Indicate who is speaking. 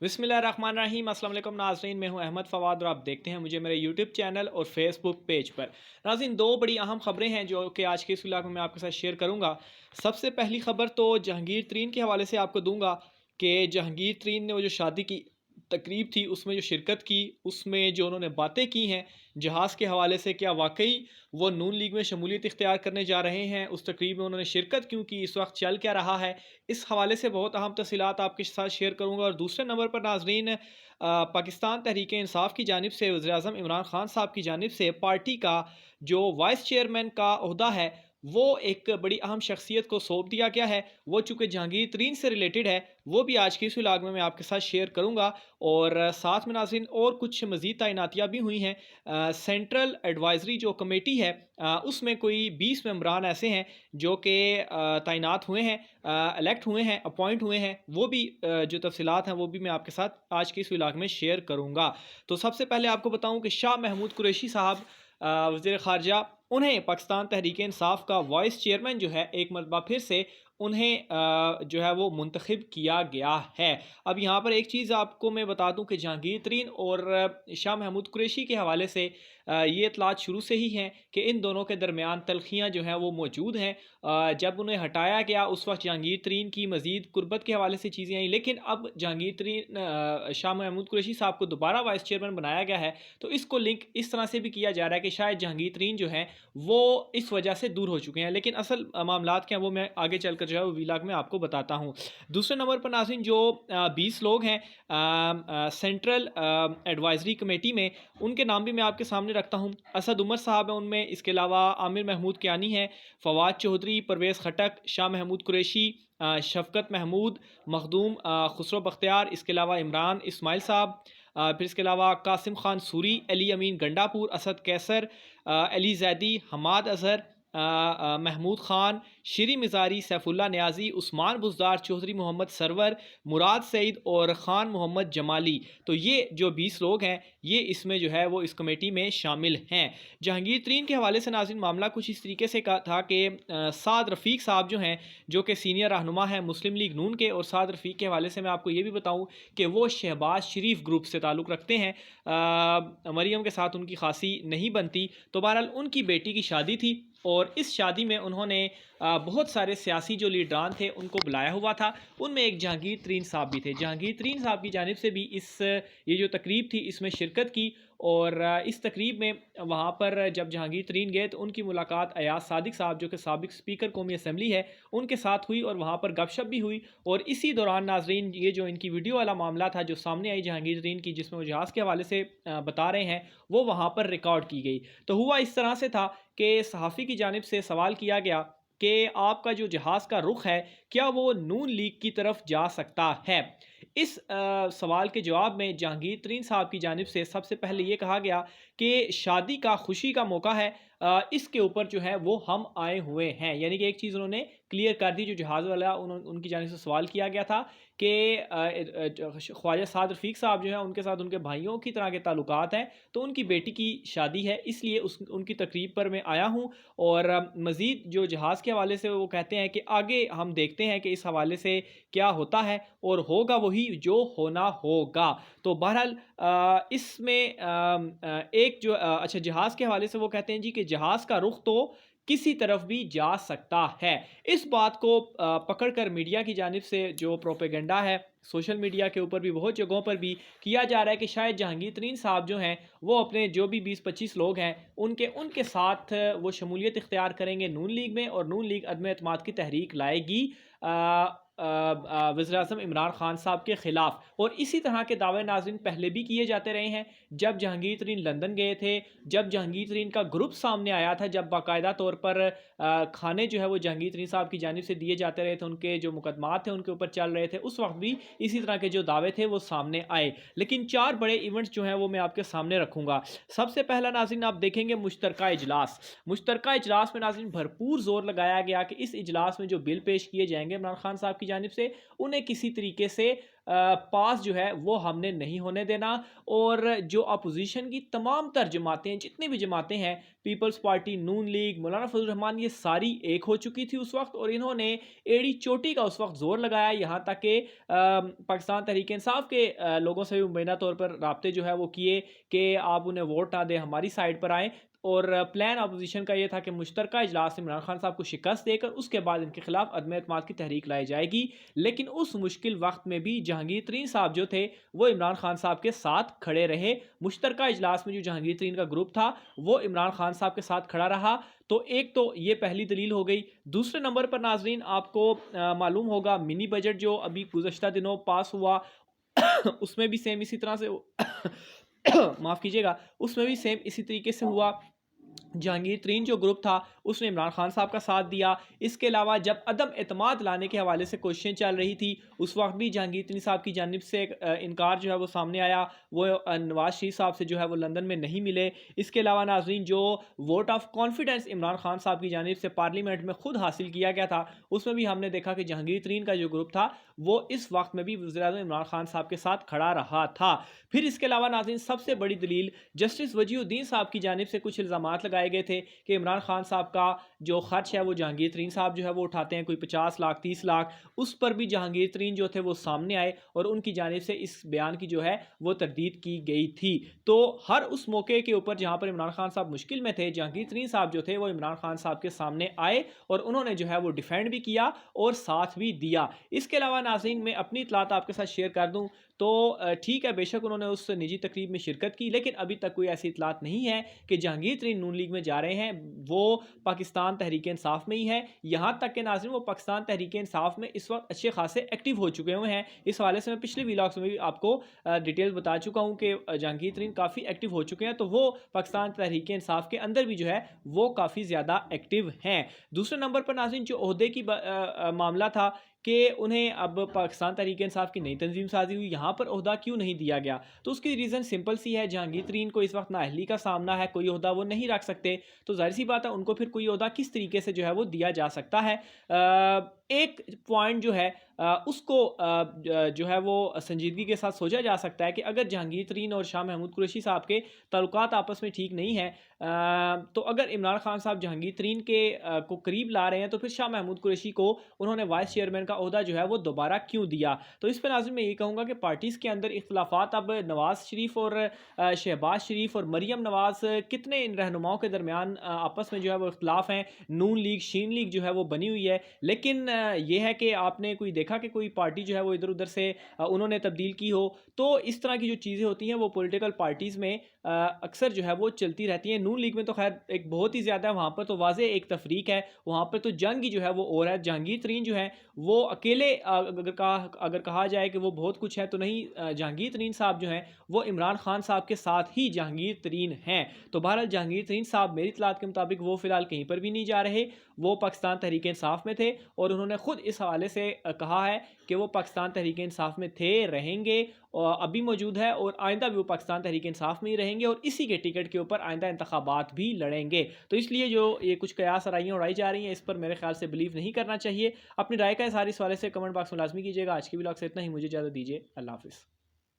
Speaker 1: बिस्मिल्लाहिर्रहमानिर्रहीम। अस्सलाम वालेकुम नाज़रीन, मैं हूं अहमद फ़वाद और आप देखते हैं मुझे मेरे यूट्यूब चैनल और फेसबुक पेज पर। नाज़रीन, दो बड़ी अहम खबरें हैं जो कि आज के इस व्लॉग में मैं आपके साथ शेयर करूंगा। सबसे पहली खबर तो जहांगीर तरीन के हवाले से आपको दूंगा कि जहांगीर तरीन ने वो जो शादी की तकरीब थी उसमें जो शिरकत की, उसमें जो उन्होंने बातें की हैं जहाज़ के हवाले से, क्या वाकई वो नून लीग में शमूलियत इख्तियार करने जा रहे हैं? उस तकरीब में उन्होंने शिरकत क्यों की? इस वक्त चल क्या रहा है? इस हवाले से बहुत अहम तफसीलात आपके साथ शेयर करूँगा। और दूसरे नंबर पर नाज़रीन, पाकिस्तान तहरीक इंसाफ की जानिब से वज़ीर आज़म इमरान खान साहब की जानिब से पार्टी का जो वाइस चेयरमैन का ओहदा है वो एक बड़ी अहम शख्सियत को सौंप दिया गया है। वो चूँकि जहांगीर तरीन से रिलेटेड है, वो भी आज की इस व्लॉग में मैं आपके साथ शेयर करूँगा। और साथ में नाज़रीन और कुछ मज़ीद तैनातियाँ भी हुई हैं। सेंट्रल एडवाइज़री जो कमेटी है, उसमें कोई 20 मेंबरान ऐसे हैं जो कि तैनात हुए हैं, इलेक्ट हुए हैं, अपॉइंट हुए हैं। वो भी जो तफसीलात हैं वो भी मैं आपके साथ आज के इस व्लॉग में शेयर करूँगा। तो सबसे पहले आपको बताऊँ कि शाह महमूद कुरैशी साहब वज़ीर ख़ारजा, उन्हें पाकिस्तान तहरीक इंसाफ का वाइस चेयरमैन जो है एक मरतबा फिर से उन्हें जो है वो मुंतखब किया गया है। अब यहाँ पर एक चीज़ आपको मैं बता दूं कि जहांगीर तरीन और शाह महमूद कुरैशी के हवाले से ये इतलात शुरू से ही हैं कि इन दोनों के दरमियान तलखियाँ जो हैं वो मौजूद हैं। जब उन्हें हटाया गया उस वक्त जहांगीर तरीन की मज़ीद कुर्बत के हवाले से चीज़ें आई, लेकिन अब जहांगीर तरीन शाह महमूद कुरैशी साहब को दोबारा वाइस चेयरमैन बनाया गया है। तो इसको लिंक इस तरह से भी किया जा रहा है कि शायद जहांगीर तरीन जो हैं वो इस वजह से दूर हो चुके हैं, लेकिन असल मामलात क्या हैं वो मैं आगे चलकर जो है वो व्लॉग में आपको बताता हूँ। दूसरे नंबर पर नाज़रीन, जो 20 लोग हैं सेंट्रल एडवाइजरी कमेटी में, उनके नाम भी मैं आपके सामने रखता हूँ। असद उमर साहब हैं उनमें, इसके अलावा आमिर महमूद कियानी है, फवाद चौधरी, परवेज़ खटक, शाह महमूद कुरैशी, शफ़कत महमूद, मखदूम खुसरो बख्तियार, इसके अलावा इमरान इस्माइल साहब, फिर इसके अलावा कासिम खान सूरी, अली अमीन गंडापुर, असद कैसर, अली जैदी, हमाद अजहर, महमूद ख़ान, श्री मिज़ारी, सैफुल्ला न्याजी, उस्मान बुज़दार, चौधरी मोहम्मद सरवर, मुराद सईद और ख़ान मोहम्मद जमाली। तो ये जो 20 लोग हैं ये इसमें जो है वो इस कमेटी में शामिल हैं। जहांगीर तरीन के हवाले से नाज़रीन मामला कुछ इस तरीके से था कि साद रफ़ीक साहब जो हैं, जो कि सीनियर रहनुमा हैं मुस्लिम लीग नून के, और साद रफ़ीक के हवाले से मैं आपको ये भी बताऊँ कि वो शहबाज शरीफ ग्रुप से ताल्लुक़ रखते हैं। मरियम के साथ उनकी खासी नहीं बनती। तो बहरहाल उनकी बेटी की शादी थी और इस शादी में उन्होंने बहुत सारे सियासी जो लीडरान थे उनको बुलाया हुआ था। उनमें एक जहांगीर तरीन साहब भी थे। जहांगीर तरीन साहब की जानिब से भी इस ये जो तकरीब थी इसमें शिरकत की। और इस तकरीब में वहाँ पर जब जहांगीर तरीन गए तो उनकी मुलाकात अयाज सादिक साहब, जो कि साबिक स्पीकर कौमी असम्बली है, उनके साथ हुई और वहाँ पर गपशप भी हुई। और इसी दौरान नाजरीन ये जो इनकी वीडियो वाला मामला था जो सामने आई जहांगीर तरीन की, जिसमें वो जहाज़ के हवाले से बता रहे हैं, वो वहाँ पर रिकॉर्ड की गई। तो हुआ इस तरह से था कि सहाफ़ी की जानिब से सवाल किया गया कि आपका जो जहाज़ का रुख है क्या वो नून लीग की तरफ जा सकता है? इस सवाल के जवाब में जहांगीर तरीन साहब की जानिब से सबसे पहले ये कहा गया कि शादी का खुशी का मौका है, इसके ऊपर जो है वो हम आए हुए हैं। यानी कि एक चीज़ उन्होंने क्लियर कर दी। जो जहाज़ वाला उनकी जानिब से सवाल किया गया था कि ख्वाजा साद रफ़ीक साहब जो हैं उनके साथ उनके भाइयों की तरह के ताल्लुकात हैं, तो उनकी बेटी की शादी है इसलिए उनकी तकरीब पर मैं आया हूँ। और मज़ीद जो जहाज़ के हवाले से वो कहते हैं कि आगे हम देखते हैं कि इस हवाले से क्या होता है और होगा वही जो होना होगा। तो बहरहाल इसमें एक जो अच्छा जहाज़ के हवाले से वो कहते हैं जी कि जहाज़ का रुख तो किसी तरफ भी जा सकता है। इस बात को पकड़ कर मीडिया की जानिब से जो प्रोपेगेंडा है सोशल मीडिया के ऊपर भी बहुत जगहों पर भी किया जा रहा है कि शायद जहांगीर तरीन साहब जो हैं वो अपने जो भी 20-25 लोग हैं उनके उनके साथ वो शमूलियत इख्तियार करेंगे नून लीग में, और नून लीग अदम एतमाद की तहरीक लाएगी वज़ीर आज़म इमरान खान साहब के ख़िलाफ़। और इसी तरह के दावे नाज़रीन पहले भी किए जाते रहे हैं। जब जहांगीर तरीन लंदन गए थे, जब जहांगीर तरीन का ग्रुप सामने आया था, जब बाकायदा तौर पर खाने जो है वो जहांगीर तरीन साहब की जानिब से दिए जाते रहे थे, उनके जो मुकदमात थे उनके ऊपर चल रहे थे, उस वक्त भी इसी तरह के जो दावे थे वो सामने आए। लेकिन 4 बड़े इवेंट्स जो हैं वो मैं आपके सामने रखूँगा। सबसे पहला नाज़रीन आप देखेंगे मुश्तरका इजलास। मुश्तरका इजलास में नाज़रीन भरपूर ज़ोर लगाया गया कि इस इजलास में जो बिल पेश किए जाएंगे इमरान खान साहब की जानिब से, उन्हें किसी तरीके से पास जो है वो हमने नहीं होने देना। और जो अपोजिशन की तमाम तर जमातें हैं, जितनी भी जमातें हैं, पीपल्स पार्टी, नून लीग, मौलाना फजल रहमान, ये सारी एक हो चुकी थी उस वक्त, और इन्होंने एड़ी चोटी का उस वक्त जोर लगाया, यहाँ तक कि पाकिस्तान तहरीक इंसाफ के लोगों से भी मुबैना तौर पर राब्ते जो है वो किए कि आप उन्हें वोट ना दें, हमारी साइड पर आएँ। और प्लान अपोजिशन का ये था कि मुश्तरका इजलास में इमरान खान साहब को शिकस्त देकर उसके बाद इनके खिलाफ अदम एतमाद की तहरीक लाई जाएगी। लेकिन उस मुश्किल वक्त में भी जहांगीर तरीन साहब जो थे वो इमरान खान साहब के साथ खड़े रहे। मुश्तरका इजलास में जो जहांगीर तरीन का ग्रुप था वो इमरान खान साहब के साथ खड़ा रहा। तो एक तो ये पहली दलील हो गई। दूसरे नंबर पर नाजरीन, आपको मालूम होगा मिनी बजट जो अभी गुज़श्ता दिनों पास हुआ उसमें भी सेम इसी तरह से माफ़ कीजिएगा, उसमें भी सेम इसी तरीके से हुआ। जहांगीर तरीन जो ग्रुप था उसने इमरान खान साहब का साथ दिया। इसके अलावा जब अदम एतमाद लाने के हवाले से कोशिशें चल रही थी उस वक्त भी जहांगीर तरीन साहब की जानिब से इनकार जो है वो सामने आया। वो नवाज शरीफ साहब से जो है वो लंदन में नहीं मिले। इसके अलावा नाजरीन, जो vote of confidence Imran Khan साहब की जानिब से पार्लियामेंट में खुद हासिल किया गया था उसमें भी हमने देखा कि जहांगीर तरीन का जो ग्रुप था वो इस वक्त में भी वज़ीर-ए-आज़म इमरान खान साहब के साथ खड़ा रहा था। फिर इसके अलावा नाज़रीन, सबसे बड़ी दलील जस्टिस वजीहुद्दीन साहब की जानिब से कुछ इल्ज़ामात लगाए गए थे कि इमरान खान साहब का जो खर्च है वो जहांगीर तरीन साहब जो है वो उठाते हैं, कोई 50 लाख 30 लाख। उस पर भी जहांगीर तरीन जो थे वो सामने आए और उनकी जानिब से इस बयान की जो है वो तरदीद की गई थी। तो हर उस मौके के ऊपर जहाँ पर इमरान खान साहब मुश्किल में थे, जहांगीर तरीन साहब जो थे वो इमरान खान साहब के सामने आए और उन्होंने जो है वो डिफेंड भी किया और साथ भी दिया। इसके अलावा नाज़रीन, मैं अपनी इतलात आपके साथ शेयर कर दूं तो ठीक है, बेशक उन्होंने उस निजी तकरीब में शिरकत की, लेकिन अभी तक कोई ऐसी इतलात नहीं है कि जहांगीर तरीन नून लीग में जा रहे हैं। वो पाकिस्तान तहरीक इंसाफ में ही है। यहाँ तक कि नाज़रीन, वो पाकिस्तान तहरीक इंसाफ में इस वक्त अच्छे खासे एक्टिव हो चुके हुए हैं। इस हवाले से मैं पिछले व्लॉग्स में भी आपको डिटेल बता चुका हूँ कि जहांगीर तरीन काफ़ी एक्टिव हो चुके हैं। तो वो पाकिस्तान तहरीक इंसाफ के अंदर भी जो है वो काफ़ी ज़्यादा एक्टिव हैं। दूसरे नंबर पर नाज़रीन, जो ओहदे की मामला था कि उन्हें अब पाकिस्तान तहरीक इंसाफ की नई तंजीम साजी हुई, यहाँ पर ओहदा क्यों नहीं दिया गया? तो उसकी रीज़न सिंपल सी है, जहांगीर तरीन को इस वक्त नाअहली का सामना है, कोई ओहदा वो नहीं रख सकते। तो ज़ाहिर सी बात है, उनको फिर कोई ओहदा किस तरीके से जो है वो दिया जा सकता है। एक पॉइंट जो है उसको जो है वो संजीदगी के साथ सोचा जा सकता है कि अगर जहांगीर तरीन और शाह महमूद कुरैशी साहब के ताल्लुकात आपस में ठीक नहीं है, तो अगर इमरान खान साहब जहांगीर तरीन के को करीब ला रहे हैं तो फिर शाह महमूद कुरैशी को उन्होंने वाइस चेयरमैन का ओहदा जो है वो दोबारा क्यों दिया? तो इस पर नाज़रीन मैं ये कहूँगा कि पार्टीज़ के अंदर इख्तलाफात अब नवाज़ शरीफ और शहबाज शरीफ और मरीम नवाज़, कितने इन रहनुमाओं के दरमियान आपस में जो है वो इख्तलाफ हैं। नून लीग, शीन लीग जो है वो बनी हुई है, लेकिन ये है कि आपने कोई देखा कि कोई पार्टी जो है वो इधर उधर से उन्होंने तब्दील की हो। तो इस तरह की जो चीज़ें होती हैं वो पॉलिटिकल पार्टीज़ में अक्सर जो है वो चलती रहती हैं। नून लीग में तो खैर एक बहुत ही ज़्यादा है, वहाँ पर तो वाज़े एक तफरीक है, वहाँ पर तो जंग ही जो है वो और है। जहांगीर तरीन जो है वो अकेले अगर कहा जाए कि वो बहुत कुछ है तो नहीं, जहांगीर तरीन साहब जो हैं वो इमरान खान साहब के साथ ही जहांगीर तरीन हैं। तो बहरहाल जहांगीर तरीन साहब मेरी इतलात के मुताबिक वो फ़िलहाल कहीं पर भी नहीं जा रहे। वो पाकिस्तान तहरीक इंसाफ में थे और उन्होंने खुद इस हवाले से कहा है कि वो पाकिस्तान तहरीक इंसाफ में थे, रहेंगे और अभी मौजूद है और आइंदा भी वो पाकिस्तान तहरीक इंसाफ में ही रहेंगे और इसी के टिकट के ऊपर आइंदा इंतखाबात भी लड़ेंगे। तो इसलिए जो ये कुछ कयास आराइयाँ उड़ाई जा रही हैं, इस पर मेरे ख्याल से बिलीव नहीं करना चाहिए। अपनी राय का इज़हार इस हवाले से कमेंट बॉक्स में लाजमी कीजिएगा। आज की व्लॉग से इतना ही, मुझे इजाज़त दीजिए। अल्लाह हाफ़िज़।